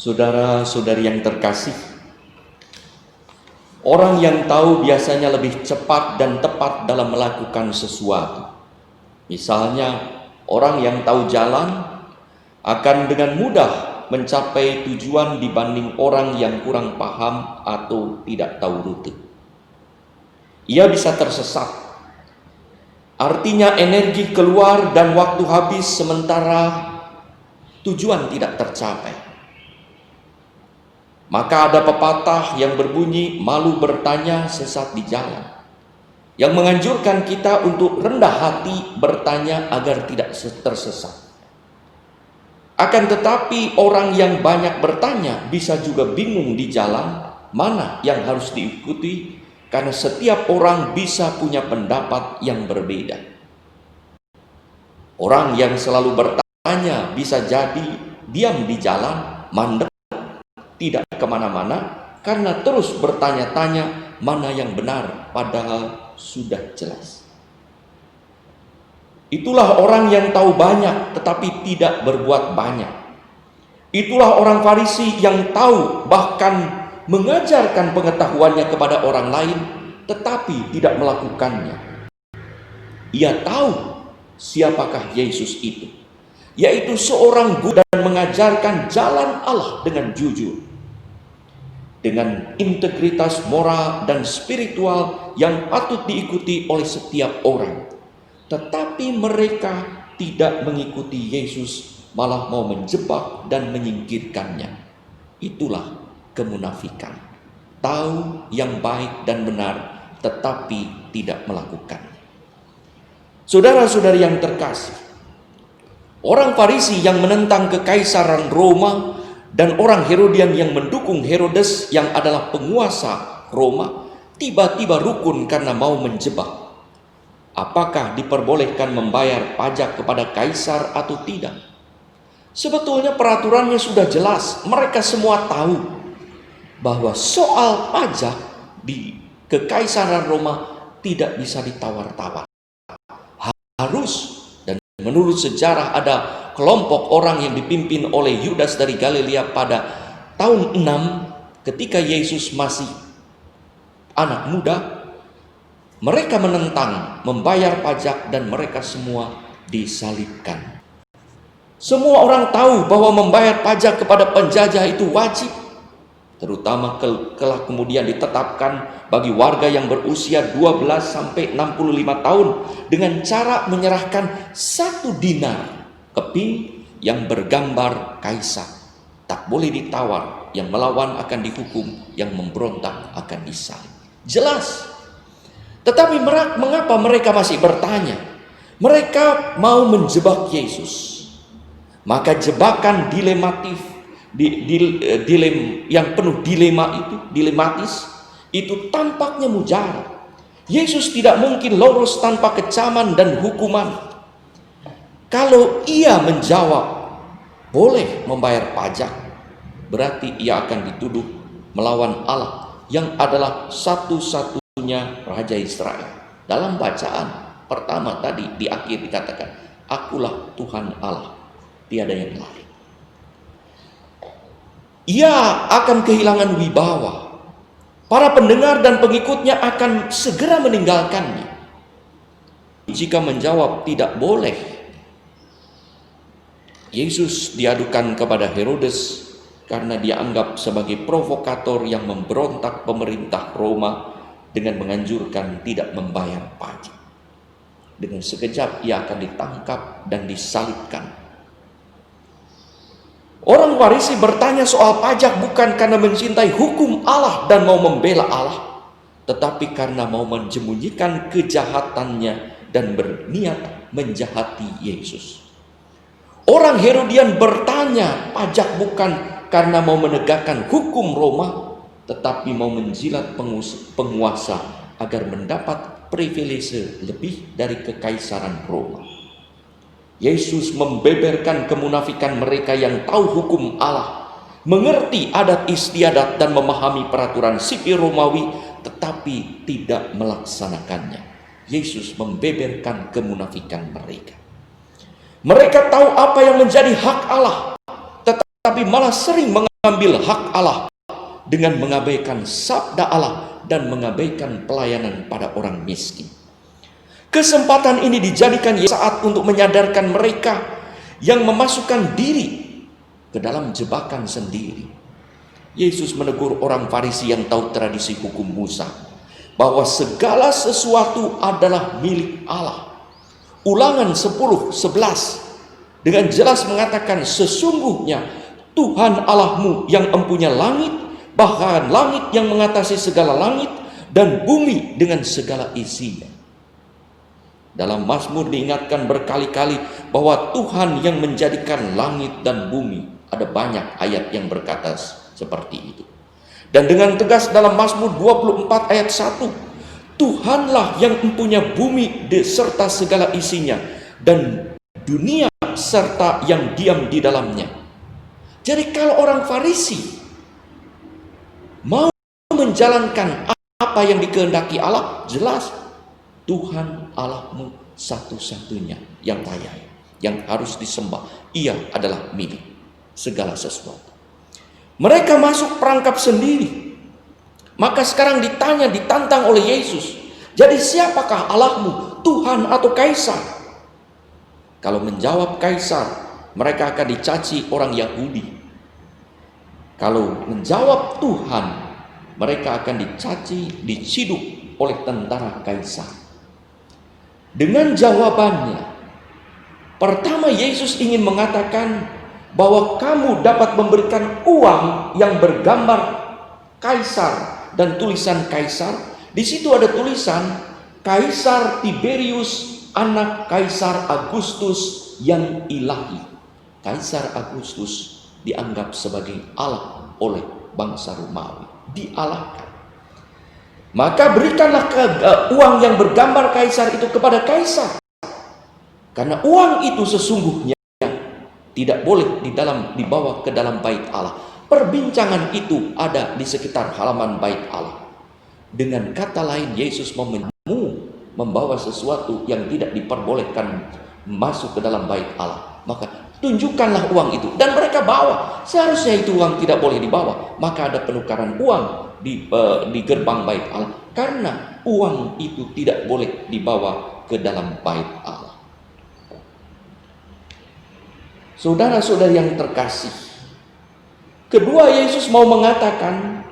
Saudara-saudari yang terkasih, orang yang tahu biasanya lebih cepat dan tepat dalam melakukan sesuatu. Misalnya, orang yang tahu jalan akan dengan mudah mencapai tujuan dibanding orang yang kurang paham atau tidak tahu rute. Ia bisa tersesat. Artinya energi keluar dan waktu habis sementara tujuan tidak tercapai. Maka ada pepatah yang berbunyi, malu bertanya sesat di jalan, yang menganjurkan kita untuk rendah hati bertanya agar tidak tersesat. Akan tetapi orang yang banyak bertanya bisa juga bingung di jalan mana yang harus diikuti, karena setiap orang bisa punya pendapat yang berbeda. Orang yang selalu bertanya bisa jadi diam di jalan, mandek, tidak kemana-mana, karena terus bertanya-tanya mana yang benar padahal sudah jelas. Itulah orang yang tahu banyak tetapi tidak berbuat banyak. Itulah orang Farisi yang tahu bahkan mengajarkan pengetahuannya kepada orang lain tetapi tidak melakukannya. Ia tahu siapakah Yesus itu, yaitu seorang guru dan mengajarkan jalan Allah dengan jujur, dengan integritas moral dan spiritual yang patut diikuti oleh setiap orang. Tetapi mereka tidak mengikuti Yesus, malah mau menjebak dan menyingkirkannya. Itulah kemunafikan. Tahu yang baik dan benar, tetapi tidak melakukannya. Saudara-saudari yang terkasih, orang Farisi yang menentang kekaisaran Roma dan orang Herodian yang mendukung Herodes yang adalah penguasa Roma tiba-tiba rukun karena mau menjebak. Apakah diperbolehkan membayar pajak kepada kaisar atau tidak? Sebetulnya peraturannya sudah jelas. Mereka semua tahu bahwa soal pajak di kekaisaran Roma tidak bisa ditawar-tawar. Harus, dan menurut sejarah ada kelompok orang yang dipimpin oleh Yudas dari Galilea pada tahun 6 ketika Yesus masih anak muda. Mereka menentang membayar pajak dan mereka semua disalibkan. Semua orang tahu bahwa membayar pajak kepada penjajah itu wajib, terutama kelak kemudian ditetapkan bagi warga yang berusia 12 sampai 65 tahun dengan cara menyerahkan 1 dinar keping yang bergambar kaisar. Tak boleh ditawar, yang melawan akan dihukum, yang memberontak akan disalib. Jelas. Tetapi mengapa mereka masih bertanya? Mereka mau menjebak Yesus. Maka jebakan dilematif, yang penuh dilematis itu tampaknya mujarab. Yesus tidak mungkin lolos tanpa kecaman dan hukuman. Kalau ia menjawab boleh membayar pajak, berarti ia akan dituduh melawan Allah yang adalah satu-satunya Raja Israel. Dalam bacaan pertama tadi di akhir dikatakan, akulah Tuhan Allah, tiada yang lain. Ia akan kehilangan wibawa. Para pendengar dan pengikutnya akan segera meninggalkannya. Jika menjawab tidak boleh, Yesus diadukan kepada Herodes karena dianggap sebagai provokator yang memberontak pemerintah Roma dengan menganjurkan tidak membayar pajak. Dengan sekejap ia akan ditangkap dan disalibkan. Orang Farisi bertanya soal pajak bukan karena mencintai hukum Allah dan mau membela Allah, tetapi karena mau menjemunyikan kejahatannya dan berniat menjahati Yesus. Orang Herodian bertanya pajak bukan karena mau menegakkan hukum Roma, tetapi mau menjilat penguasa agar mendapat privilege lebih dari kekaisaran Roma. Yesus membeberkan kemunafikan mereka yang tahu hukum Allah, mengerti adat istiadat dan memahami peraturan sipil Romawi, tetapi tidak melaksanakannya. Yesus membeberkan kemunafikan mereka. Mereka tahu apa yang menjadi hak Allah, tetapi malah sering mengambil hak Allah dengan mengabaikan sabda Allah dan mengabaikan pelayanan pada orang miskin. Kesempatan ini dijadikan saat untuk menyadarkan mereka yang memasukkan diri ke dalam jebakan sendiri. Yesus menegur orang Farisi yang tahu tradisi hukum Musa bahwa segala sesuatu adalah milik Allah. Ulangan 10:11 dengan jelas mengatakan, sesungguhnya Tuhan Allahmu yang empunya langit, bahkan langit yang mengatasi segala langit, dan bumi dengan segala isinya. Dalam Mazmur diingatkan berkali-kali bahwa Tuhan yang menjadikan langit dan bumi. Ada banyak ayat yang berkata seperti itu. Dan dengan tegas dalam Mazmur 24 ayat 1, Tuhanlah yang mempunyai bumi serta segala isinya, dan dunia serta yang diam di dalamnya. Jadi kalau orang Farisi mau menjalankan apa yang dikehendaki Allah, jelas Tuhan Allahmu satu-satunya yang layak, yang harus disembah. Ia adalah milik segala sesuatu. Mereka masuk perangkap sendiri. Maka sekarang ditantang oleh Yesus. Jadi siapakah Allahmu, Tuhan atau Kaisar? Kalau menjawab Kaisar, mereka akan dicaci orang Yahudi. Kalau menjawab Tuhan, mereka akan dicaci, diciduk oleh tentara Kaisar. Dengan jawabannya, pertama Yesus ingin mengatakan bahwa kamu dapat memberikan uang yang bergambar Kaisar dan tulisan Kaisar. Di situ ada tulisan Kaisar Tiberius, anak Kaisar Agustus yang ilahi. Kaisar Agustus dianggap sebagai Allah oleh bangsa Romawi, dialahkan. Maka berikanlah uang yang bergambar Kaisar itu kepada Kaisar, karena uang itu sesungguhnya tidak boleh dibawa ke dalam bait Allah. Perbincangan itu ada di sekitar halaman bait Allah. Dengan kata lain, Yesus membawa sesuatu yang tidak diperbolehkan masuk ke dalam bait Allah. Maka tunjukkanlah uang itu, dan mereka bawa. Seharusnya itu uang tidak boleh dibawa. Maka ada penukaran uang di gerbang bait Allah, karena uang itu tidak boleh dibawa ke dalam bait Allah. Saudara-saudari yang terkasih, kedua Yesus mau mengatakan,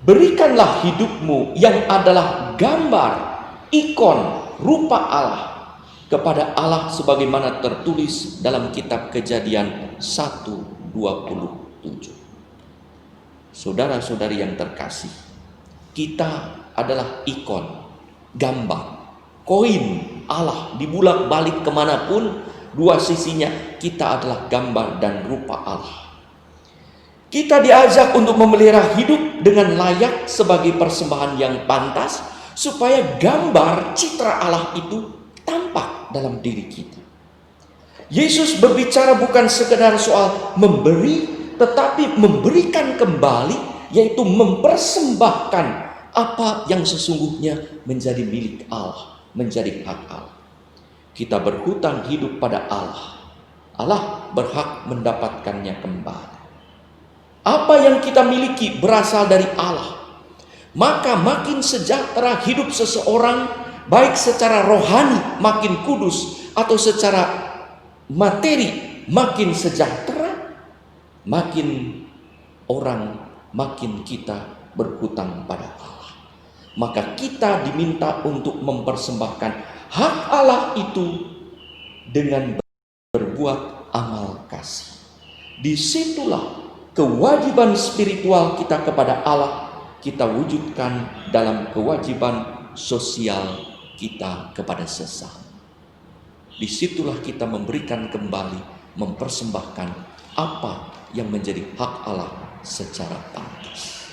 berikanlah hidupmu yang adalah gambar, ikon, rupa Allah kepada Allah sebagaimana tertulis dalam kitab Kejadian 1:27. Saudara-saudari yang terkasih, kita adalah ikon, gambar, koin Allah dibulak-balik kemanapun. Dua sisinya, kita adalah gambar dan rupa Allah. Kita diajak untuk memelihara hidup dengan layak sebagai persembahan yang pantas, supaya gambar citra Allah itu tampak dalam diri kita. Yesus berbicara bukan sekedar soal memberi, tetapi memberikan kembali, yaitu mempersembahkan apa yang sesungguhnya menjadi milik Allah, menjadi hak Allah. Kita berhutang hidup pada Allah. Allah berhak mendapatkannya kembali. Apa yang kita miliki berasal dari Allah. Maka makin sejahtera hidup seseorang, baik secara rohani makin kudus, atau secara materi makin sejahtera, makin kita berhutang pada Allah. Maka kita diminta untuk mempersembahkan hak Allah itu dengan berbuat amal kasih. Disitulah kewajiban spiritual kita kepada Allah kita wujudkan dalam kewajiban sosial kita kepada sesama. Disitulah kita memberikan kembali, mempersembahkan apa yang menjadi hak Allah secara pantas.